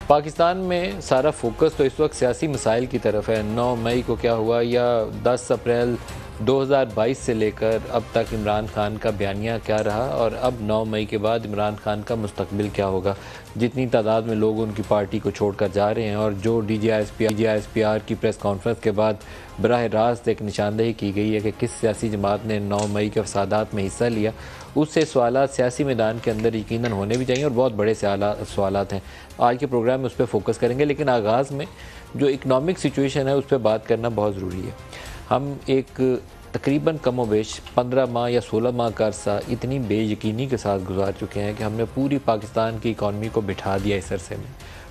पाकिस्तान में सारा फोकस तो इस वक्त सियासी मसाइल की तरफ है। 9 मई को क्या हुआ या 10 अप्रैल 2022 से लेकर अब तक इमरान खान का बयानिया क्या रहा और अब 9 मई के बाद इमरान खान का मुस्तकबिल क्या होगा। जितनी तादाद में लोग उनकी पार्टी को छोड़कर जा रहे हैं और जो DGISPR की प्रेस कॉन्फ्रेंस के बाद बराह रास्त एक निशानदेही की गई है कि किस सियासी जमात ने 9 मई के फसादात में हिस्सा लिया, उससे सवालात सियासी मैदान के अंदर यकीनन होने भी चाहिए और बहुत बड़े सवालात हैं। आज के प्रोग्राम में उस पर फोकस करेंगे, लेकिन आगाज़ में जो इकनॉमिक सिचुएशन है उस पर बात करना बहुत ज़रूरी है। हम एक तकरीबन कमोबेश 15 माह या 16 माह का अरसा इतनी बेयकीनी के साथ गुजार चुके हैं कि हमने पूरी पाकिस्तान की इकॉनमी को बिठा दिया इस अरसे में।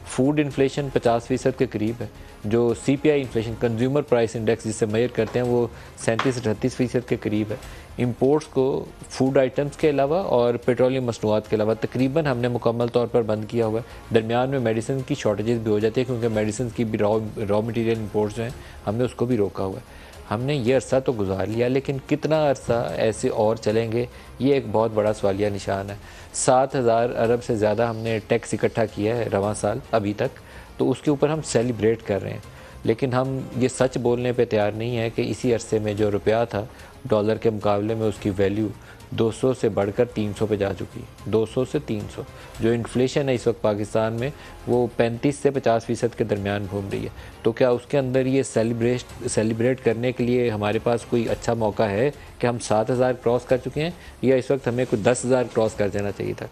फूड इन्फ्लेशन 50% के करीब है। जो CPI inflation, consumer price index जिसे मेजर करते हैं, वो 37-38% के करीब है। इंपोर्ट्स को फूड आइटम्स के अलावा और पेट्रोलियम मसनूआत के अलावा तकरीबन हमने मुकम्मल तौर पर बंद किया हुआ है। दरमियान में मेडिसिन की शॉर्टेजेस भी हो जाती है क्योंकि मेडिसिन की भी रॉ मटेरियल इंपोर्ट्स जो हैं हमने उसको भी रोका हुआ है। हमने ये अरसा तो गुजार लिया, लेकिन कितना अरसा ऐसे और चलेंगे, ये एक बहुत बड़ा सवालिया निशान है। 7,000 अरब से ज़्यादा हमने टैक्स इकट्ठा किया है रवां साल अभी तक, तो उसके ऊपर हम सेलिब्रेट कर रहे हैं। लेकिन हम ये सच बोलने पे तैयार नहीं है कि इसी अरसे में जो रुपया था डॉलर के मुकाबले में उसकी वैल्यू 200 से बढ़कर 300 पे जा चुकी है। 200 से 300। जो इन्फ्लेशन है इस वक्त पाकिस्तान में वो 35 से 50% के दरमियान घूम रही है। तो क्या उसके अंदर ये सेलिब्रेट करने के लिए हमारे पास कोई अच्छा मौका है कि हम 7,000 क्रॉस कर चुके हैं, या इस वक्त हमें कोई 10,000 क्रॉस कर देना चाहिए था?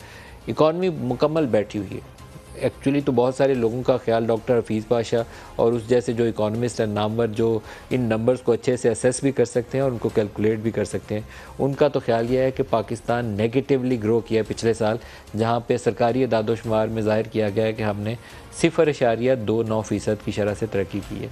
इकॉनमी मुकम्मल बैठी हुई है। एक्चुअली तो बहुत सारे लोगों का ख्याल, डॉक्टर हफीज़ पाशा और उस जैसे जो इकोनॉमिस्ट हैं नामवर, जो इन नंबर्स को अच्छे से असेस भी कर सकते हैं और उनको कैलकुलेट भी कर सकते हैं, उनका तो ख्याल यह है कि पाकिस्तान नेगेटिवली ग्रो किया पिछले साल, जहां पे सरकारी दादोशुमार में ज़ाहिर किया गया है कि हमने 0.29% की शरह से तरक्की की है।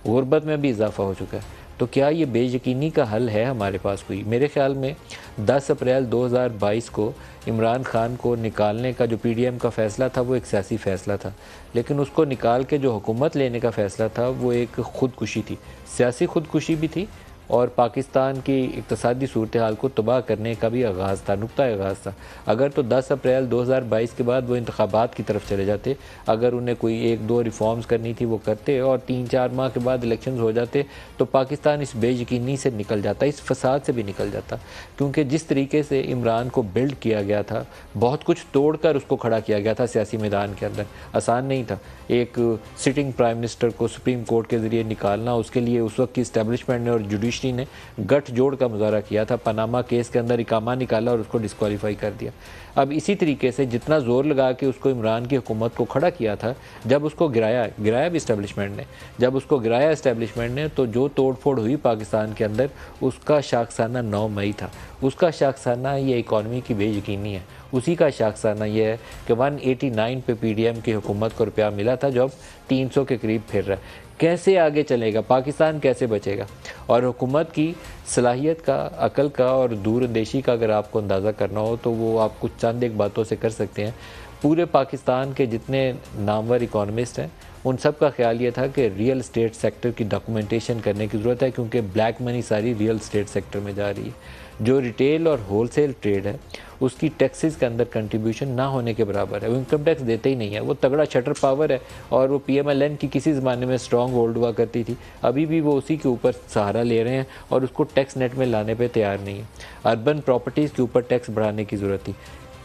गुर्बत में भी इजाफा हो चुका है। तो क्या ये बेयकीनी का हल है हमारे पास कोई? मेरे ख्याल में 10 अप्रैल 2022 को इमरान खान को निकालने का जो PDM का फ़ैसला था वो एक सियासी फ़ैसला था, लेकिन उसको निकाल के जो हुकूमत लेने का फ़ैसला था वो एक ख़ुदकुशी थी। सियासी ख़ुदकुशी भी थी और पाकिस्तान की इक़्तिसादी सूरत हाल को तबाह करने का भी आगाज़ था, नुक्ता आगाज़ था। अगर तो 10 अप्रैल 2022 के बाद वो इंतखाबात की तरफ चले जाते, अगर उन्हें कोई 1-2 रिफॉर्म्स करनी थी वो करते और 3-4 माह के बाद इलेक्शंस हो जाते, तो पाकिस्तान इस बेयकीनी से निकल जाता, इस फसाद से भी निकल जाता। क्योंकि जिस तरीके से इमरान को बिल्ड किया गया था, बहुत कुछ तोड़ कर उसको खड़ा किया गया था सियासी मैदान के अंदर, आसान नहीं था। एक सिटिंग प्राइम मिनिस्टर को सुप्रीम कोर्ट के ज़रिए निकालना, उसके लिए उस वक्त की इस्टेब्लिशमेंट ने और जुडिशरी ने गठजोड़ का मुजाहरा किया था। पनामा केस के अंदर इकामा निकाला और उसको डिस्क्वालीफाई कर दिया। अब इसी तरीके से जितना ज़ोर लगा के उसको इमरान की हुकूमत को खड़ा किया था, जब उसको गिराया भी इस्टेब्लिशमेंट ने, जब उसको गिराया इस्टेब्लिशमेंट ने, तो जो तोड़ फोड़ हुई पाकिस्तान के अंदर, उसका शाखसाना 9 मई था। उसका शाखसाना ये इकॉनमी की बेयकीनी है। उसी का शाखसाना ये है कि 189 पे PDM की हुकूमत को रुपया मिला था, जो अब 300 के करीब फिर रहा है। कैसे आगे चलेगा पाकिस्तान, कैसे बचेगा? और हुकूमत की सलाहियत का, अकल का और दूरअंदेशी का अगर आपको अंदाज़ा करना हो तो वो आप कुछ चंद एक बातों से कर सकते हैं। पूरे पाकिस्तान के जितने नामवर इकोनॉमिस्ट हैं उन सब का ख्याल ये था कि रियल स्टेट सेक्टर की डॉक्यूमेंटेशन करने की ज़रूरत है, क्योंकि ब्लैक मनी सारी रियल स्टेट सेक्टर में जा रही है। जो रिटेल और होलसेल ट्रेड है उसकी टैक्सेस के अंदर कंट्रीब्यूशन ना होने के बराबर है। वो इनकम टैक्स देते ही नहीं है। वो तगड़ा शटर पावर है और वो PMLN की किसी ज़माने में स्ट्रॉन्ग होल्ड हुआ करती थी, अभी भी वो उसी के ऊपर सहारा ले रहे हैं और उसको टैक्स नेट में लाने पे तैयार नहीं है। अर्बन प्रॉपर्टीज़ के ऊपर टैक्स बढ़ाने की ज़रूरत थी।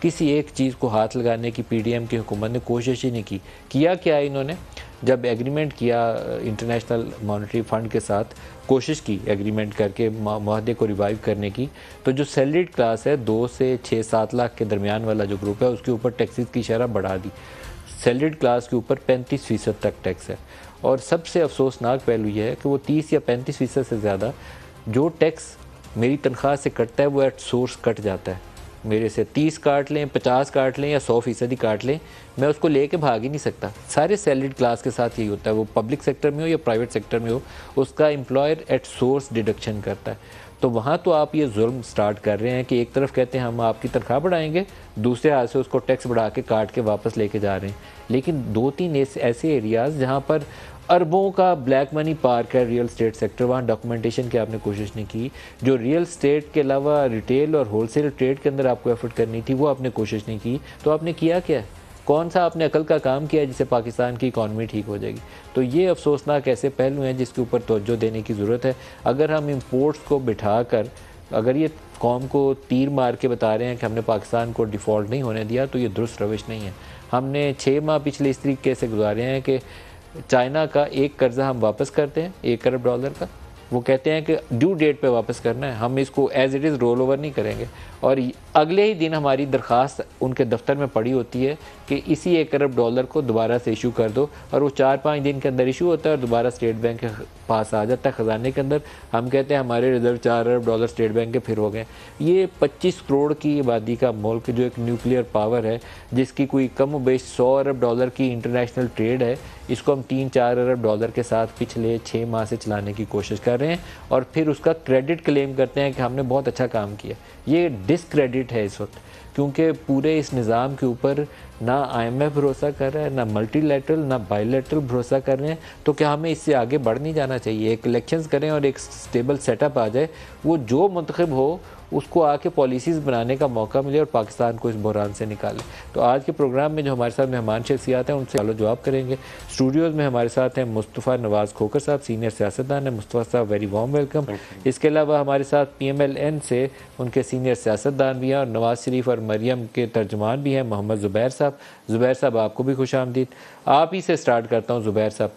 किसी एक चीज़ को हाथ लगाने की PDM की हुकूमत ने कोशिश ही नहीं की। किया क्या इन्होंने? जब एग्रीमेंट किया इंटरनेशनल मॉनेटरी फ़ंड के साथ, कोशिश की एग्रीमेंट करके मुआहदे को रिवाइव करने की, तो जो सैलरीड क्लास है 2 से 6-7 लाख के दरमियान वाला जो ग्रुप है, उसके ऊपर टैक्सेस की शरह बढ़ा दी। सैलरीड क्लास के ऊपर 35% तक टैक्स है। और सबसे अफसोसनाक पहलू यह है कि वो 30 या 35% से ज़्यादा जो टैक्स मेरी तनख्वाह से कटता है वो एट सोर्स कट जाता है। मेरे से 30 काट लें, 50 काट लें या 100% ही काट लें, मैं उसको लेके भाग ही नहीं सकता। सारे सैलरीड क्लास के साथ यही होता है, वो पब्लिक सेक्टर में हो या प्राइवेट सेक्टर में हो, उसका एम्प्लॉयर एट सोर्स डिडक्शन करता है। तो वहाँ तो आप ये जुल्म स्टार्ट कर रहे हैं कि एक तरफ कहते हैं हम आपकी तनख्वाह बढ़ाएंगे, दूसरे हाथ से उसको टैक्स बढ़ा के काट के वापस लेके जा रहे हैं। लेकिन 2-3 ऐसे एरियाज़ जहाँ पर अरबों का ब्लैक मनी पार्क है रियल स्टेट सेक्टर, वहाँ डॉक्यूमेंटेशन की आपने कोशिश नहीं की। जो रियल स्टेट के अलावा रिटेल और होलसेल ट्रेड के अंदर आपको एफर्ट करनी थी वो आपने कोशिश नहीं की। तो आपने किया क्या? कौन सा आपने अकल का काम किया जिससे पाकिस्तान की इकॉनमी ठीक हो जाएगी? तो ये अफसोसनाक ऐसे पहलू हैं जिसके ऊपर तवज्जो देने की ज़रूरत है। अगर हम इम्पोर्ट्स को बिठा कर अगर ये कौम को तीर मार के बता रहे हैं कि हमने पाकिस्तान को डिफ़ॉल्ट नहीं होने दिया, तो ये दुरुस्त रविश नहीं है। हमने 6 माह पिछले इस तरीके से गुजारे हैं कि चाइना का एक कर्ज़ा हम वापस करते हैं $1 अरब का, वो कहते हैं कि ड्यू डेट पे वापस करना है, हम इसको as it is roll over नहीं करेंगे, और अगले ही दिन हमारी दरख्वास्त उनके दफ्तर में पड़ी होती है कि इसी $1 अरब को दोबारा से इशू कर दो, और वो 4-5 दिन के अंदर इशू होता है और दोबारा स्टेट बैंक के पास आ जाता है ख़जाने के अंदर। हम कहते हैं हमारे रिजर्व $4 अरब स्टेट बैंक के फिर हो गए। ये 25 करोड़ की आबादी का मुल्क जो एक न्यूक्लियर पावर है, जिसकी कोई कम बेश $100 अरब की इंटरनेशनल ट्रेड है, इसको हम $3-4 अरब के साथ पिछले 6 माह से चलाने की कोशिश कर रहे हैं, और फिर उसका क्रेडिट क्लेम करते हैं कि हमने बहुत अच्छा काम किया। ये डिसक्रेडिट है इस वक्त, क्योंकि पूरे इस निज़ाम के ऊपर ना IMF भरोसा कर रहा है, ना मल्टीलैटरल ना बायलैटरल भरोसा कर रहे हैं। तो क्या हमें इससे आगे बढ़ नहीं जाना चाहिए? एक इलेक्शंस करें और एक स्टेबल सेटअप आ जाए, वो जो मुंतखब हो उसको आके पॉलिसीज़ बनाने का मौका मिले और पाकिस्तान को इस बहरान से निकाले। तो आज के प्रोग्राम में जो हमारे साथ मेहमान शख्सियात हैं उनसे सवाल जवाब करेंगे। स्टूडियोज़ में हमारे साथ हैं मुस्तफ़ा नवाज़ खोकर साहब, सीनियर सियासतदान हैं। मुस्तफ़ा साहब वेरी वार्म वेलकम। इसके अलावा हमारे साथ PMLN से उनके सीनियर सियासतदान भी हैं और नवाज़ शरीफ और मरियम के तर्जमान भी हैं, मोहम्मद ज़ुबैर साहब। ज़ुबैर साहब आपको भी खुश आमदीद। आप ही से स्टार्ट करता हूँ ज़ुबैर साहब,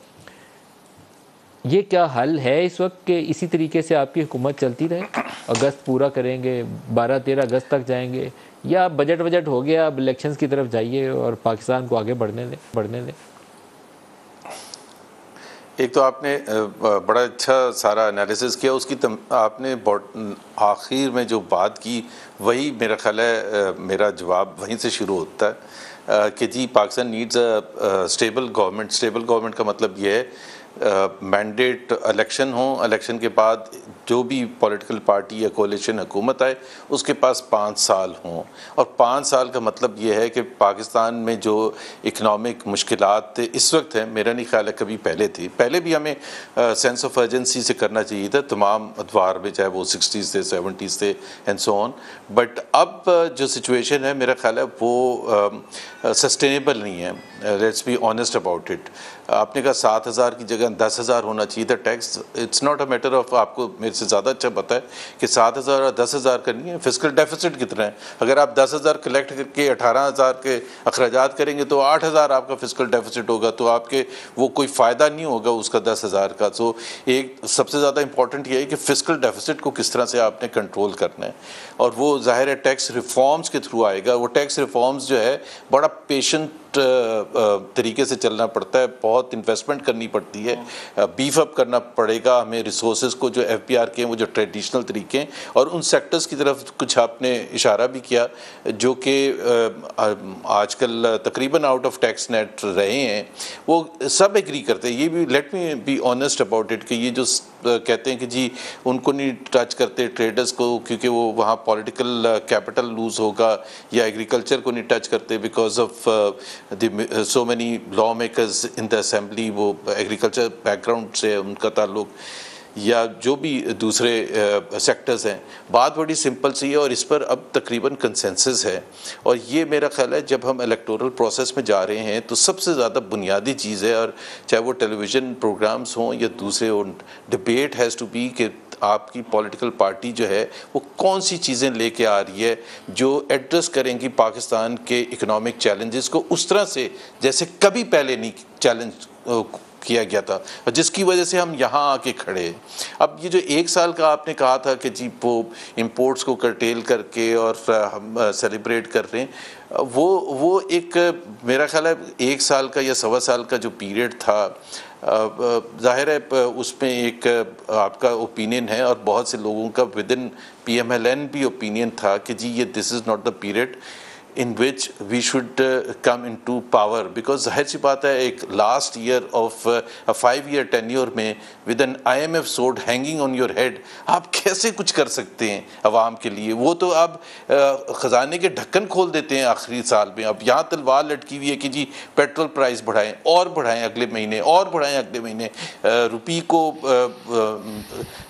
ये क्या हल है इस वक्त कि इसी तरीके से आपकी हुकूमत चलती रहे, अगस्त पूरा करेंगे, 12-13 अगस्त तक जाएंगे, या बजट हो गया, अब इलेक्शंस की तरफ जाइए और पाकिस्तान को आगे बढ़ने दें? एक तो आपने बड़ा अच्छा सारा एनालिसिस किया, उसकी आपने आखिर में जो बात की वही मेरा ख्याल है मेरा जवाब वहीं से शुरू होता है कि जी Pakistan needs a stable government. Stable government का मतलब ये है मैंडेट इलेक्शन हो, इलेक्शन के बाद जो भी पॉलिटिकल पार्टी या कोalition हुकूमत आए उसके पास 5 साल हों, और 5 साल का मतलब ये है कि पाकिस्तान में जो इकनॉमिक मुश्किलात इस वक्त हैं, मेरा नहीं ख्याल है कभी पहले थी। पहले भी हमें सेंस ऑफ अर्जेंसी से करना चाहिए था तमाम अदवार में, चाहे वो 60s थे 70s थे एंड सो ऑन, बट अब जो सिचुएशन है मेरा ख्याल है वो सस्टेनेबल नहीं है। Let's be honest about it. आपने कहा 7,000 की जगह 10,000 होना चाहिए था tax. It's not a matter of, आपको मेरे से ज़्यादा अच्छा पता है कि 7,000 और 10,000 करनी है। फिस्कल डेफिसिट कितना है? अगर आप 10,000 कलेक्ट करके 18,000 के अखराजात करेंगे तो 8,000 आपका फिस्कल डेफिसिट होगा, तो आपके वो कोई फ़ायदा नहीं होगा उसका 10,000 का। तो एक सबसे ज़्यादा इंपॉर्टेंट ये है कि फिस्कल डेफिसिट को किस तरह से आपने कंट्रोल करना है, और वो ज़ाहिर है टैक्स रिफॉर्म्स के थ्रू आएगा। वो टैक्स रिफॉर्म्स जो है बड़ा पेशेंट तरीके से चलना पड़ता है, बहुत इन्वेस्टमेंट करनी पड़ती है, बीफ अप करना पड़ेगा हमें रिसोर्सेज को, जो FPR के हैं वो जो ट्रेडिशनल तरीके हैं, और उन सेक्टर्स की तरफ कुछ आपने इशारा भी किया जो कि आजकल तकरीबन आउट ऑफ टैक्स नेट रहे हैं। वो सब एग्री करते हैं, ये भी let me be honest about it, कि ये जो कहते हैं कि जी उनको नहीं टच करते ट्रेडर्स को क्योंकि वो वहाँ पॉलिटिकल कैपिटल लूज होगा, या एग्रीकल्चर को नहीं टच करते because of so many law makers in the assembly, वो एग्रीकल्चर बैकग्राउंड से उनका ताल्लुक, या जो भी दूसरे सेक्टर्स हैं। बात बड़ी सिंपल सी है और इस पर अब तकरीबन कंसेंसस है, और ये मेरा ख्याल है जब हम इलेक्टोरल प्रोसेस में जा रहे हैं तो सबसे ज़्यादा बुनियादी चीज़ है, और चाहे वो टेलीविज़न प्रोग्राम्स हों या दूसरे हों, डिबेट हैज़ टू बी कि आपकी पॉलिटिकल पार्टी जो है वो कौन सी चीज़ें लेके आ रही है जो एड्रेस करेंगी पाकिस्तान के इकोनॉमिक चैलेंजेस को उस तरह से जैसे कभी पहले नहीं चैलेंज किया गया था, जिसकी वजह से हम यहाँ आके खड़े हैं। अब ये जो 1 साल का आपने कहा था कि जी वो इंपोर्ट्स को कर्टेल करके और हम सेलिब्रेट कर रहे हैं, वो एक मेरा ख्याल है 1 साल का या 1.25 साल का जो पीरियड था, ज़ाहिर है उसमें एक आपका ओपिनियन है और बहुत से लोगों का विद इन PMLN भी ओपिनियन था कि जी ये this is not the period in which we should come into power, because जाहिर सी बात है एक last year of a 5-year tenure में with an IMF sword hanging on your head आप कैसे कुछ कर सकते हैं अवाम के लिए? वो तो आप ख़जाने के ढक्कन खोल देते हैं आखिरी साल में। अब यहाँ तलवार लटकी हुई है कि जी पेट्रोल प्राइस बढ़ाएं और बढ़ाएं अगले महीने, और बढ़ाएं अगले महीने, रुपये को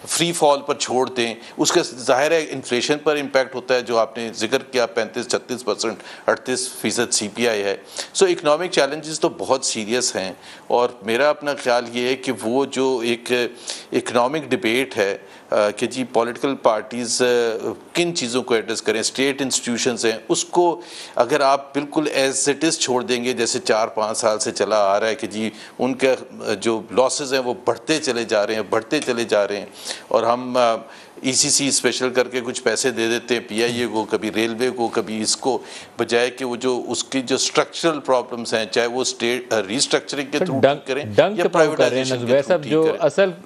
फ्री फॉल पर छोड़ दें, उसका ज़ाहिर है इन्फ्लेशन पर इम्पैक्ट होता है जो आपने जिक्र किया 35-36% 38% 38% CPI है। सो इकनॉमिक चैलेंजेस तो बहुत सीरियस हैं, और मेरा अपना ख्याल ये है कि वो जो एक इकनॉमिक डिबेट है कि जी पॉलिटिकल पार्टीज़ किन चीज़ों को एड्रेस करें, स्टेट इंस्टीट्यूशंस हैं, उसको अगर आप बिल्कुल एज इट इज़ छोड़ देंगे जैसे 4-5 साल से चला आ रहा है कि जी उनका जो लॉसेस हैं वो बढ़ते चले जा रहे हैं, और हम ECC स्पेशल करके कुछ पैसे दे देते हैं PIA को, कभी रेलवे को, कभी इसको, बजाय कि वो जो उसकी जो स्ट्रक्चरल प्रॉब्लम्स हैं, चाहे वो स्टेट रीस्ट्रक्चरिंग के थ्रू ठीक करें या प्राइवेटाइजेशन के थ्रू ठीक जो करें।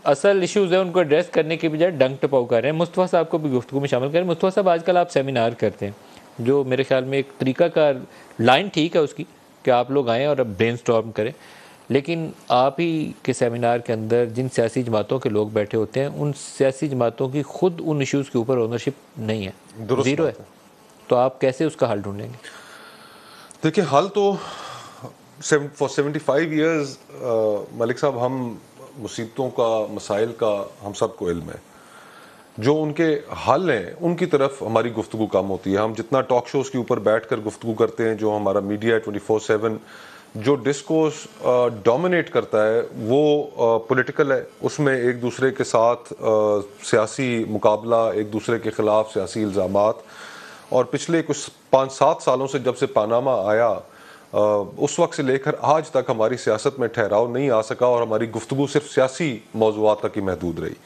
असल इश्यूज है उनको एड्रेस करने के बजाय डंक टपाव कर रहे हैं। मुस्तफा साहब को भी गुफ्तगू में शामिल करें। मुस्तफा साहब, आजकल आप सेमिनार करते हैं, जो मेरे ख्याल में एक तरीका का लाइन ठीक है उसकी कि आप लोग आएँ और अब ब्रेनस्टॉर्म करें, लेकिन आप ही के सेमिनार के अंदर जिन सियासी जमातों के लोग बैठे होते हैं, उन सियासी जमातों की खुद उन इश्यूज़ के ऊपर ओनरशिप नहीं है, ज़ीरो है। तो आप कैसे उसका हल ढूंढेंगे? देखिए, हल तो फॉर 75 ईयर्स मलिक साहब, हम मुसीबतों का, मसाइल का हम सबको इल्म है। जो उनके हल हैं उनकी तरफ हमारी गुफ्तगू कम होती है। हम जितना टॉक शोज़ के ऊपर बैठ कर गुफ्तगू करते हैं, जो हमारा मीडिया 24/7 जो डिस्कोर्स डोमिनेट करता है वो पॉलिटिकल है। उसमें एक दूसरे के साथ सियासी मुकाबला, एक दूसरे के ख़िलाफ़ सियासी इल्ज़ामात, और पिछले कुछ 5-7 सालों से जब से पानामा आया उस वक्त से लेकर आज तक हमारी सियासत में ठहराव नहीं आ सका, और हमारी गुफ्तगू सिर्फ सियासी मौज़ूआत तक ही महदूद रही।